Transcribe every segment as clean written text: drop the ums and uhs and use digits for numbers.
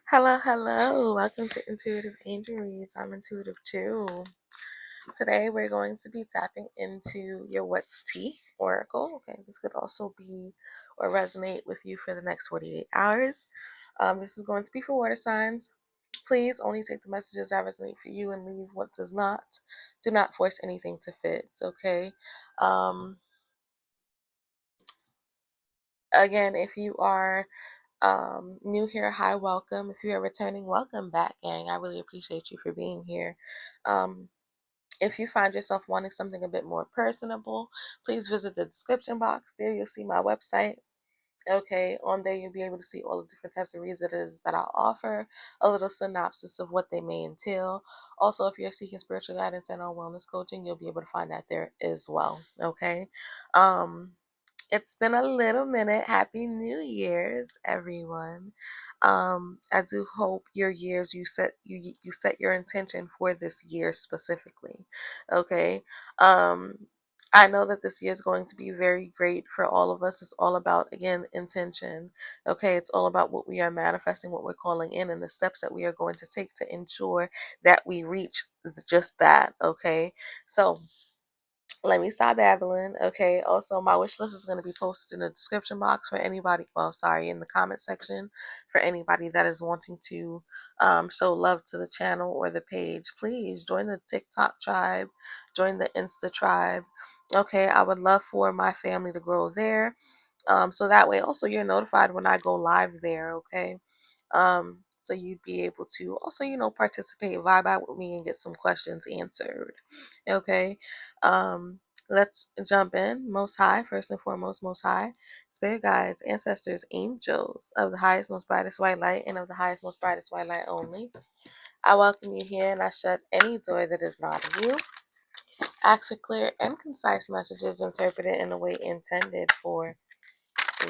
Hello, hello. Welcome to Intuitive Angel Reads. I'm Intuitive too. Today we're going to be tapping into your What's Tea Oracle. Okay, this could also be or resonate with you for the next 48 hours. This is going to be for water signs. Please only take the messages that resonate for you and leave what does not. Do not force anything to fit, okay? Again, if you are new here, hi, welcome. If you are returning, welcome back, gang. I really appreciate you for being here. If you find yourself wanting something a bit more personable, please visit the description box. There you'll see my website. Okay, on there you'll be able to see all the different types of reads it is that I'll offer, a little synopsis of what they may entail. Also, if you're seeking spiritual guidance and or wellness coaching, you'll be able to find that there as well. Okay. Um, it's been a little minute. Happy New Year's, everyone. I do hope your years you set your intention for this year specifically. Okay. I know that this year is going to be very great for all of us. It's all about, again, intention. Okay, it's all about what we are manifesting, what we're calling in, and the steps that we are going to take to ensure that we reach just that. Okay, so let me stop babbling. Okay. Also, my wish list is going to be posted in the description box for anybody. Well, sorry, in the comment section for anybody that is wanting to show love to the channel or the page. Please join the TikTok tribe, join the Insta tribe. Okay. I would love for my family to grow there. So that way, also, you're notified when I go live there. Okay. So you'd be able to also, participate, vibe out with me and get some questions answered. Okay. Um, let's jump in. Most High, first and foremost, Most High, Spirit guides, ancestors, angels of the highest, most brightest white light and of the highest, most brightest white light only. I welcome you here and I shut any door that is not of you. Ask for clear and concise messages interpreted in the way intended for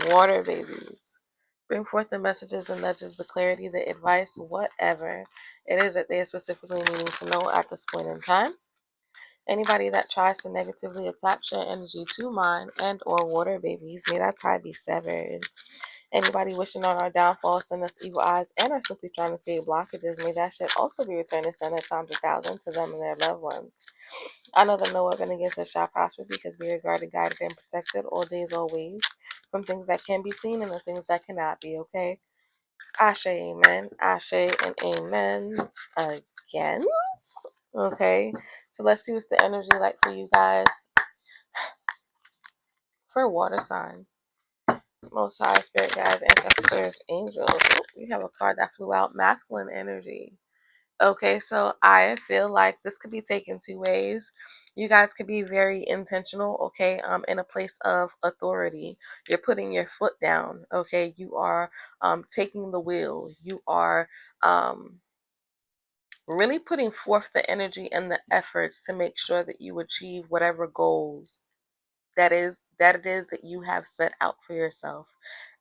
water babies. Bring forth the messages and nudges, the clarity, the advice, whatever it is that they are specifically needing to know at this point in time. Anybody that tries to negatively attach their energy to mine and or water babies, may that tie be severed. Anybody wishing on our downfall, send us evil eyes, and are simply trying to create blockages, may that shit also be returned and sent at times 1,000 to them and their loved ones. I know that no weapon against us shall prosper because we are guarded, guided, and protected all days, always, from things that can be seen and the things that cannot be, okay? Asé Amen, Asé and Amen again. Okay, so let's see what's the energy like for you guys for water sign. Most High, Spirit guides, ancestors, angels. Oh, you have a card that flew out, masculine energy. Okay, so I feel like this could be taken two ways. You guys could be very intentional, okay, in a place of authority. You're putting your foot down, okay? You are taking the wheel. You are really putting forth the energy and the efforts to make sure that you achieve whatever goals that it is that you have set out for yourself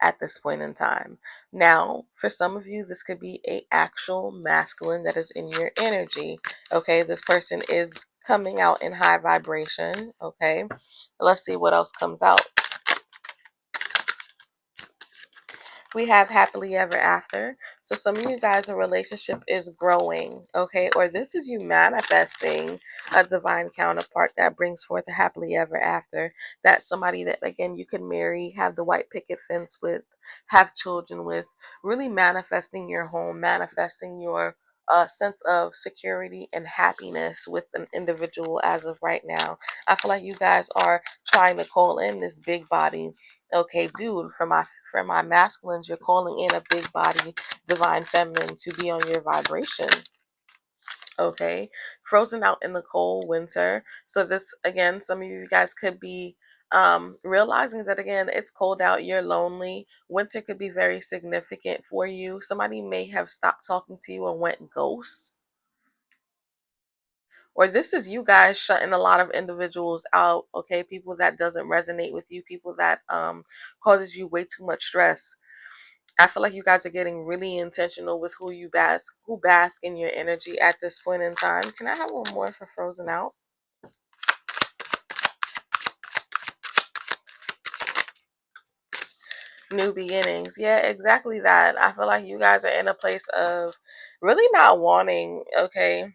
at this point in time. Now, for some of you, this could be a actual masculine that is in your energy. Okay, this person is coming out in high vibration. Okay, let's see what else comes out. We have happily ever after. So some of you guys, a relationship is growing, okay? Or this is you manifesting a divine counterpart that brings forth a happily ever after. That's somebody that, again, you can marry, have the white picket fence with, have children with, really manifesting your home, manifesting your sense of security and happiness with an individual as of right now. I feel like you guys are trying to call in this big body. Okay, dude, for my masculines, you're calling in a big body divine feminine to be on your vibration. Okay, frozen out in the cold winter. So this, again, some of you guys could be realizing that, again, it's cold out, you're lonely. Winter could be very significant for you. Somebody may have stopped talking to you and went ghost. Or this is you guys shutting a lot of individuals out. Okay, people that doesn't resonate with you, people that causes you way too much stress. I feel like you guys are getting really intentional with who bask in your energy at this point in time. Can I have one more for frozen out? New beginnings. Yeah, exactly that. I feel like you guys are in a place of really not wanting, okay,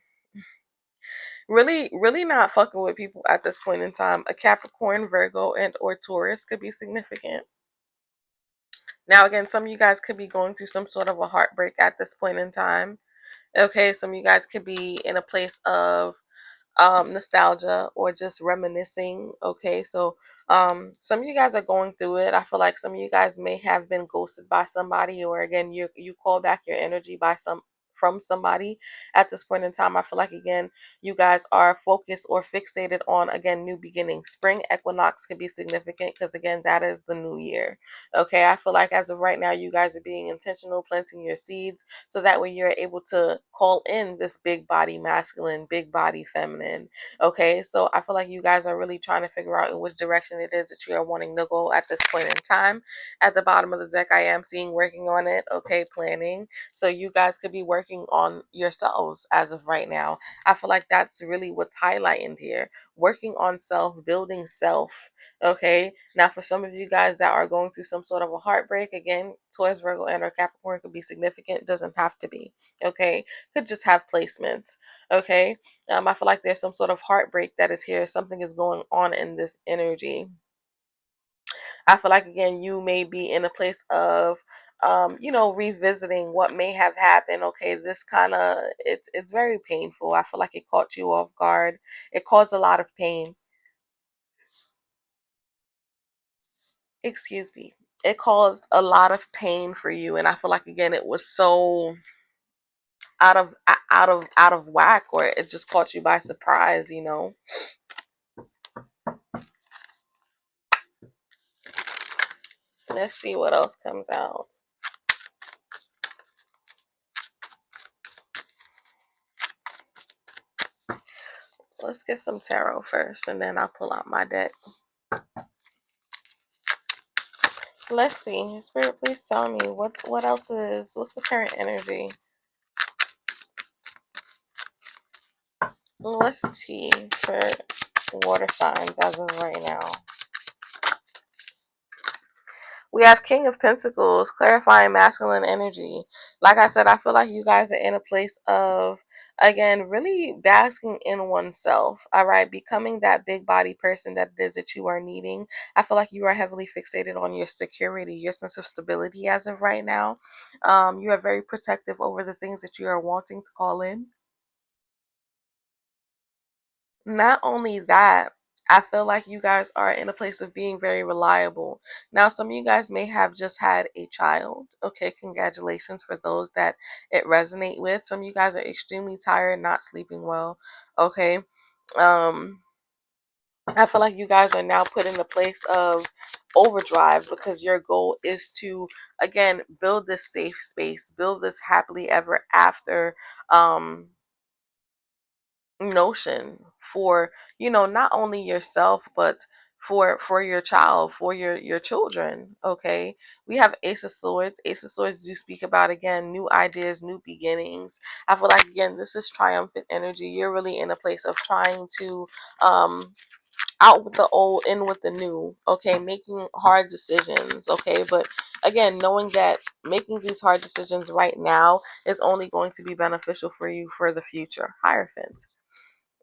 really not fucking with people at this point in time. A Capricorn, Virgo, and or Taurus could be significant. Now again, some of you guys could be going through some sort of a heartbreak at this point in time. Okay, some of you guys could be in a place of nostalgia or just reminiscing. Okay, so some of you guys are going through it. I feel like some of you guys may have been ghosted by somebody, or again you call back your energy by some from somebody at this point in time. I feel like again you guys are focused or fixated on again new beginnings. Spring equinox could be significant because again that is the new year. Okay, I feel like as of right now you guys are being intentional, planting your seeds, so that way you're able to call in this big body masculine, big body feminine. Okay, so I feel like you guys are really trying to figure out in which direction it is that you are wanting to go at this point in time. At the bottom of the deck, I am seeing working on it. Okay, planning. So you guys could be working on yourselves as of right now. I feel like that's really what's highlighted here. Working on self, building self. Okay, now for some of you guys that are going through some sort of a heartbreak, again, Taurus, Virgo, and or Capricorn could be significant. Doesn't have to be. Okay, could just have placements. Okay, I feel like there's some sort of heartbreak that is here. Something is going on in this energy. I feel like again you may be in a place of revisiting what may have happened. Okay, this kind of it's very painful. I feel like it caught you off guard. It caused a lot of pain. Excuse me. It caused a lot of pain for you, and I feel like again it was so out of whack, or it just caught you by surprise. Let's see what else comes out. Let's get some tarot first, and then I'll pull out my deck. Let's see. Spirit, please tell me what else what's the current energy? What's T for water signs as of right now? We have King of Pentacles, clarifying masculine energy. Like I said, I feel like you guys are in a place of, again, really basking in oneself. All right, becoming that big body person that it is that you are needing. I feel like you are heavily fixated on your security, your sense of stability as of right now. You are very protective over the things that you are wanting to call in. Not only that, I feel like you guys are in a place of being very reliable. Now, some of you guys may have just had a child. Okay, congratulations for those that it resonate with. Some of you guys are extremely tired, not sleeping well. Okay. Um, I feel like you guys are now put in a place of overdrive because your goal is to again build this safe space, build this happily ever after notion for not only yourself but for your child, for your children. Okay, we have Ace of Swords. Ace of Swords do speak about again new ideas, new beginnings. I feel like again this is triumphant energy. You're really in a place of trying to out with the old, in with the new. Okay, making hard decisions. Okay, but again, knowing that making these hard decisions right now is only going to be beneficial for you for the future. Hierophant.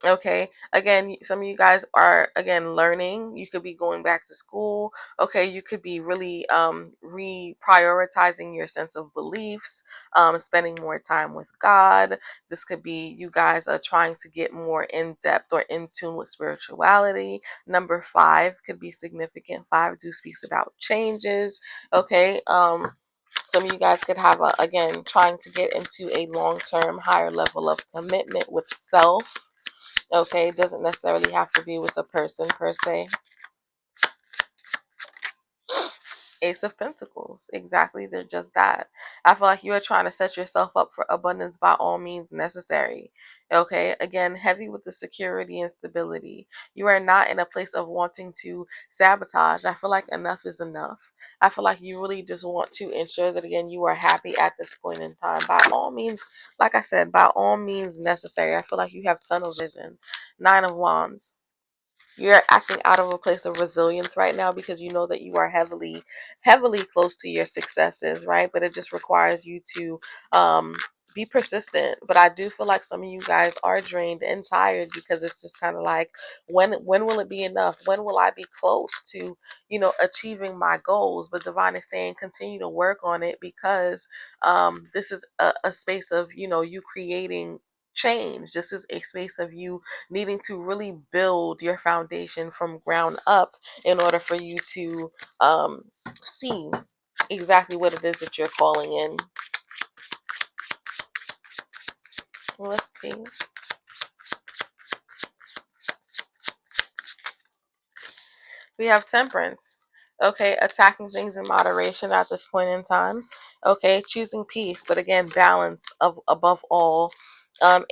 Okay, again, some of you guys are again learning. You could be going back to school. Okay, you could be really reprioritizing your sense of beliefs, spending more time with God. This could be you guys are trying to get more in depth or in tune with spirituality. Number 5 could be significant. 5 do speaks about changes. Okay, some of you guys could have again trying to get into a long-term higher level of commitment with self. Okay, it doesn't necessarily have to be with a person per se. Ace of Pentacles. Exactly, they're just that. I feel like you are trying to set yourself up for abundance by all means necessary. Okay, again, heavy with the security and stability. You are not in a place of wanting to sabotage. I feel like enough is enough. I feel like you really just want to ensure that, again, you are happy at this point in time. By all means, like I said, by all means necessary. I feel like you have tunnel vision. 9 of Wands. you're acting out of a place of resilience right now because you know that you are heavily close to your successes, right? But it just requires you to be persistent. But I do feel like some of you guys are drained and tired because it's just kind of like, when will it be enough? When will I be close to, achieving my goals? But Divine is saying continue to work on it because this is a space of, you creating change. This is a space of you needing to really build your foundation from ground up in order for you to see exactly what it is that you're calling in. Let's see. We have temperance. Okay, attacking things in moderation at this point in time. Okay, choosing peace, but again, balance of above all.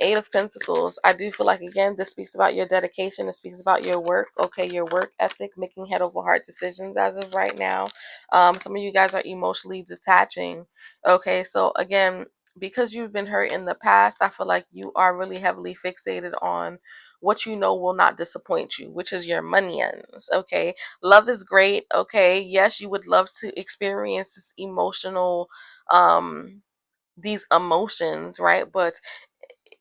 Eight of Pentacles. I do feel like, again, this speaks about your dedication. It speaks about your work. Okay, your work ethic, making head over heart decisions as of right now. Some of you guys are emotionally detaching. Okay, so again, because you've been hurt in the past, I feel like you are really heavily fixated on what you know will not disappoint you, which is your money ends. Okay, love is great. Okay, yes, you would love to experience this these emotions, right? But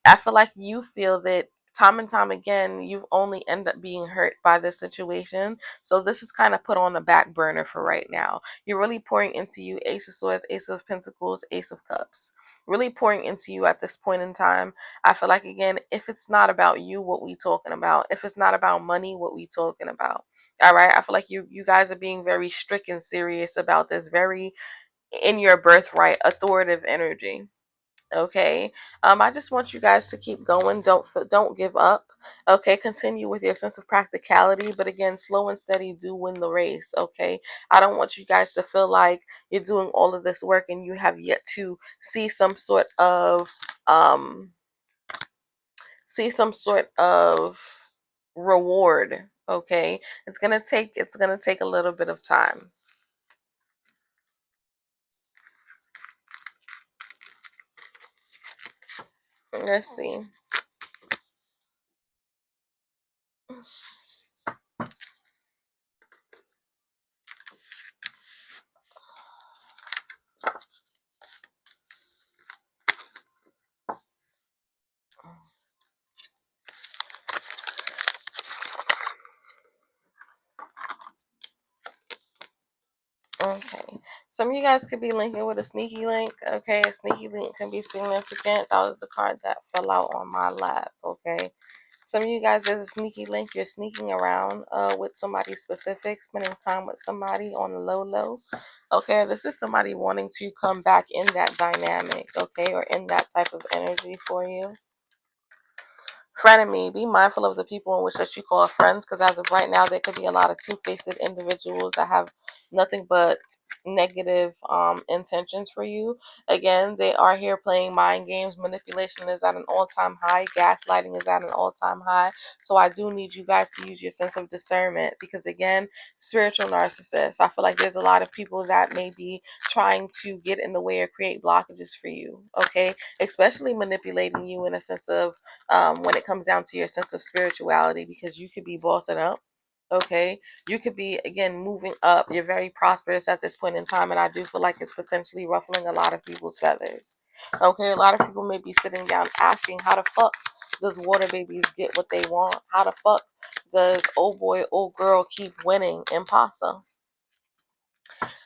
I feel like you feel that time and time again, you've only end up being hurt by this situation. So this is kind of put on the back burner for right now. You're really pouring into you, Ace of Swords, Ace of Pentacles, Ace of Cups. Really pouring into you at this point in time. I feel like, again, if it's not about you, what we talking about? If it's not about money, what we talking about? All right. I feel like you guys are being very strict and serious about this, very in your birthright, authoritative energy. Okay. I just want you guys to keep going. Don't give up. Okay. Continue with your sense of practicality, but again, slow and steady do win the race. Okay. I don't want you guys to feel like you're doing all of this work and you have yet to um see some sort of reward. Okay. It's gonna take a little bit of time. Let's see. Okay. Some of you guys could be linking with a sneaky link. Okay. A sneaky link can be significant. That was the card that fell out on my lap. Okay. Some of you guys, there's a sneaky link. You're sneaking around with somebody specific, spending time with somebody on the low low. Okay. This is somebody wanting to come back in that dynamic. Okay. Or in that type of energy for you. Frenemy, be mindful of the people in which that you call friends, because as of right now, there could be a lot of two-faced individuals that have nothing but negative intentions for you. Again, they are here playing mind games. Manipulation is at an all-time high. Gaslighting is at an all-time high. So I do need you guys to use your sense of discernment, because again, spiritual narcissists, I feel like there's a lot of people that may be trying to get in the way or create blockages for you. Okay, especially manipulating you in a sense of when it comes down to your sense of spirituality, because you could be bossing up. Okay, you could be, again, moving up. You're very prosperous at this point in time, and I do feel like it's potentially ruffling a lot of people's feathers. Okay, a lot of people may be sitting down asking, how the fuck does water babies get what they want? How the fuck does old boy, old girl keep winning? Imposter.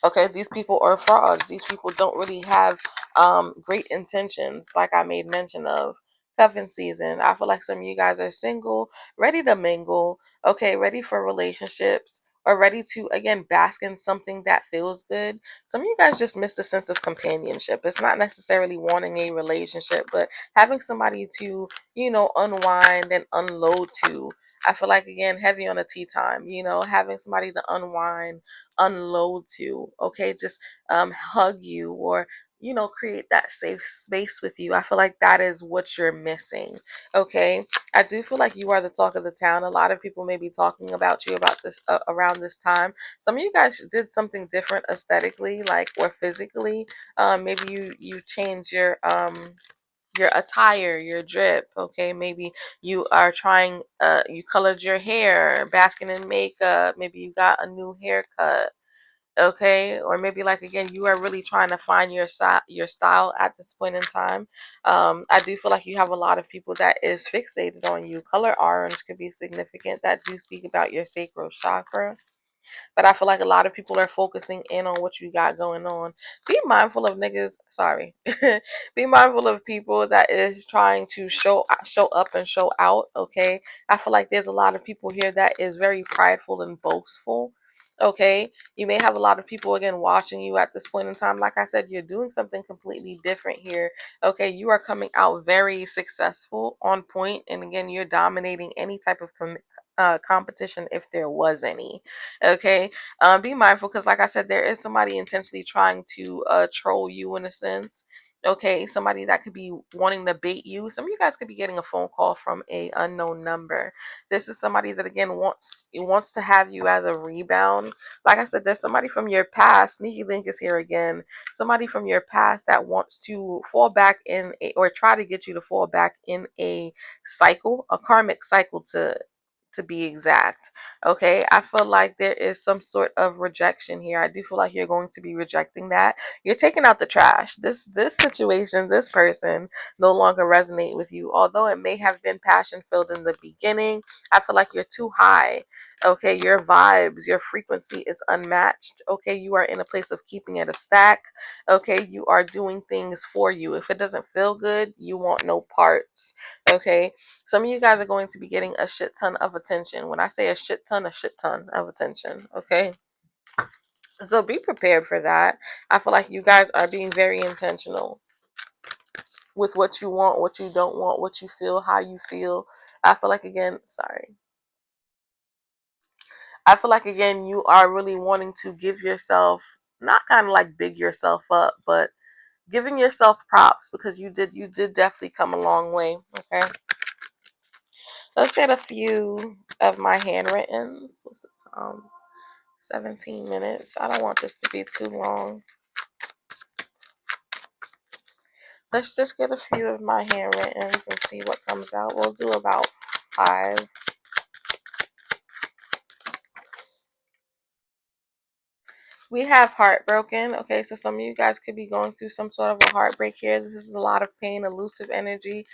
Okay, these people are frauds. These people don't really have great intentions, like I made mention of. Cuffing season. I feel like some of you guys are single, ready to mingle, okay, ready for relationships, or ready to, again, bask in something that feels good. Some of you guys just missed a sense of companionship. It's not necessarily wanting a relationship, but having somebody to, unwind and unload to. I feel like, again, heavy on a tea time, having somebody to unload to. Okay, just hug you, or create that safe space with you. I feel like that is what you're missing. Okay, I do feel like you are the talk of the town. A lot of people may be talking about you about this around this time. Some of you guys did something different aesthetically, like, or physically. Maybe you changed your your attire, your drip. Okay, maybe you are trying, you colored your hair, basking in makeup. Maybe you got a new haircut. Okay, or maybe like again, you are really trying to find your style at this point in time. I do feel like you have a lot of people that is fixated on you. Color orange could be significant. That do speak about your sacral chakra. But I feel like a lot of people are focusing in on what you got going on. Be mindful of niggas. Sorry. Be mindful of people that is trying to show up and show out. Okay. I feel like there's a lot of people here that is very prideful and boastful. Okay. You may have a lot of people again watching you at this point in time. Like I said, you're doing something completely different here. Okay. You are coming out very successful, on point, and again, you're dominating any type of competition if there was any. Okay, be mindful because, like I said, there is somebody intentionally trying to troll you in a sense. Okay, somebody that could be wanting to bait you. Some of you guys could be getting a phone call from a unknown number. This is somebody that again wants to have you as a rebound. Like I said, there's somebody from your past. Sneaky Link is here again. Somebody from your past that wants to fall back in or try to get you to fall back in a cycle, a karmic cycle to be exact. Okay, I feel like there is some sort of rejection here. I do feel like you're going to be rejecting that. You're taking out the trash. This situation, this person no longer resonate with you. Although it may have been passion filled in the beginning, I feel like you're too high. Okay, your vibes, your frequency is unmatched. Okay, you are in a place of keeping it a stack. Okay, you are doing things for you. If it doesn't feel good, you want no parts. Okay, some of you guys are going to be getting a shit ton of attention. When I say a shit ton of attention. Okay. So be prepared for that. I feel like you guys are being very intentional with what you want, what you don't want, what you feel, how you feel. I feel like again, sorry. I feel like again, you are really wanting to give yourself, not kind of like big yourself up, but giving yourself props because you did definitely come a long way. Okay. Let's get a few of my handwrittens. What's it, 17 minutes. I don't want this to be too long. Let's just get a few of my handwrittens and see what comes out. We'll do about 5. We have heartbroken. Okay, so some of you guys could be going through some sort of a heartbreak here. This is a lot of pain, elusive energy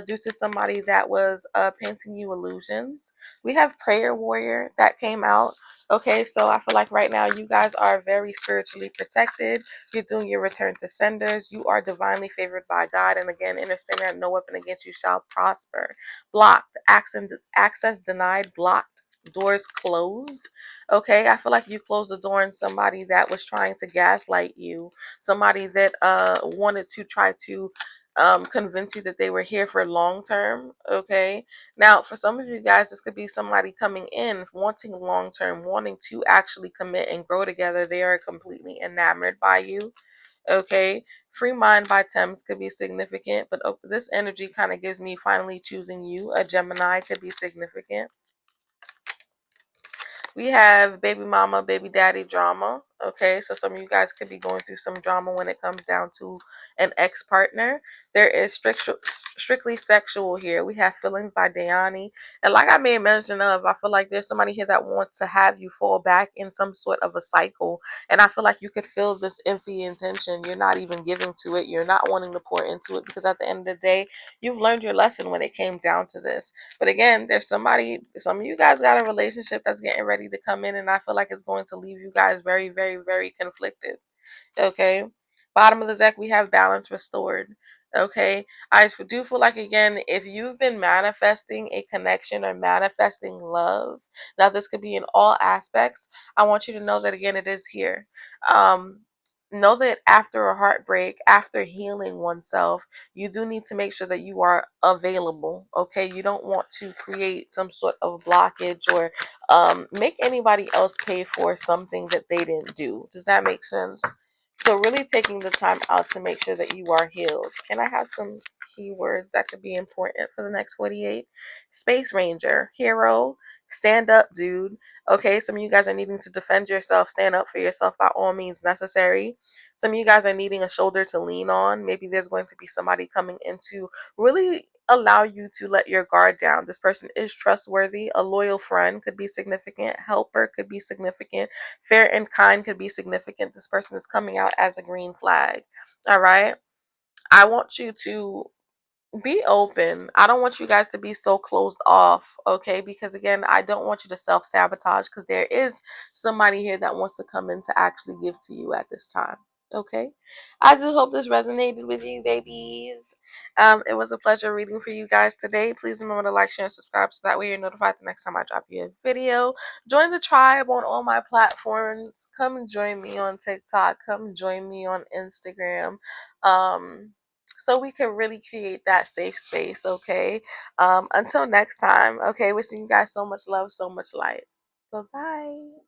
due to somebody that was painting you illusions. We have prayer warrior that came out. Okay, so I feel like right now you guys are very spiritually protected. You're doing your return to senders. You are divinely favored by God. And again, understand that no weapon against you shall prosper. Blocked, access denied, blocked, doors closed. Okay, I feel like you closed the door on somebody that was trying to gaslight you, somebody that wanted to try to convince you that they were here for long term. Okay, now for some of you guys, this could be somebody coming in wanting long term, wanting to actually commit and grow together. They are completely enamored by you. Okay, Free Mind by Thames could be significant, but this energy kind of gives me finally choosing you. A Gemini could be significant. We have baby mama, baby daddy drama. Okay, so some of you guys could be going through some drama when it comes down to an ex partner. There is strictly sexual here. We have feelings by Dayani. And like I made mention of, I feel like there's somebody here that wants to have you fall back in some sort of a cycle. And I feel like you could feel this iffy intention. You're not even giving to it. You're not wanting to pour into it because at the end of the day, you've learned your lesson when it came down to this. But again, there's some of you guys got a relationship that's getting ready to come in, and I feel like it's going to leave you guys very, very, very conflicted. Okay. Bottom of the deck, we have balance restored. Okay. I do feel like, again, if you've been manifesting a connection or manifesting love, now this could be in all aspects, I want you to know that, again, it is here. Um, know that after a heartbreak, after healing oneself, you do need to make sure that you are available. Okay. You don't want to create some sort of blockage or make anybody else pay for something that they didn't do. Does that make sense? So really taking the time out to make sure that you are healed. Can I have some keywords that could be important for the next 48? Space Ranger, hero, stand up, dude. Okay, some of you guys are needing to defend yourself, stand up for yourself by all means necessary. Some of you guys are needing a shoulder to lean on. Maybe there's going to be somebody coming in to really allow you to let your guard down. This person is trustworthy. A loyal friend could be significant. Helper could be significant. Fair and kind could be significant. This person is coming out as a green flag. All right. I want you to be open. I don't want you guys to be so closed off, okay? Because again, I don't want you to self-sabotage because there is somebody here that wants to come in to actually give to you at this time. Okay? I do hope this resonated with you, babies. It was a pleasure reading for you guys today. Please remember to like, share, and subscribe so that way you're notified the next time I drop you a video. Join the tribe on all my platforms. Come join me on TikTok. Come join me on Instagram. So we can really create that safe space, okay? Until next time, okay? Wishing you guys so much love, so much light. Bye-bye.